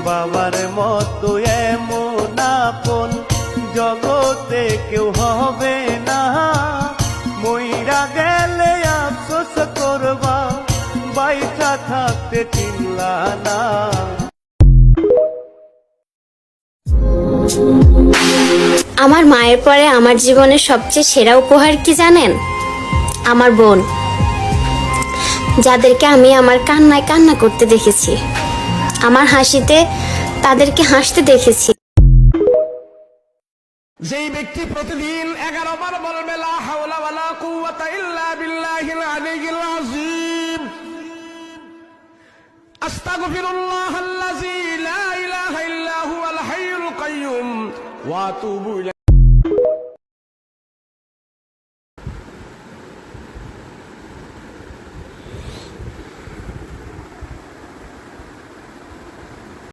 বাবার মতো এমন আপন জগতে কেউ হবে না। মইরা গেলে আফসোস করবা, বাইচা থাকতে চিনলা না। আমার মায়ের পরে আমার জীবনের সবচেয়ে সেরা উপহার কি জানেন? আমার বোন, যাদেরকে আমি আমার কান্নায় কান্না করতে দেখেছি, আমার হাসিতে তাদেরকে হাসতে দেখেছি। যেই ব্যক্তি প্রতিদিন 11 বার বলবে লা হাওলা ওয়ালা কুওয়াতা ইল্লা বিল্লাহিল আলিয়্যিল আযীম, আস্তাগফিরুল্লাহাল্লাযী লা ইলাহা ইল্লা হুয়াল হাইয়ুল কাইয়্যুম ওয়া আতুবু ইলাইহি।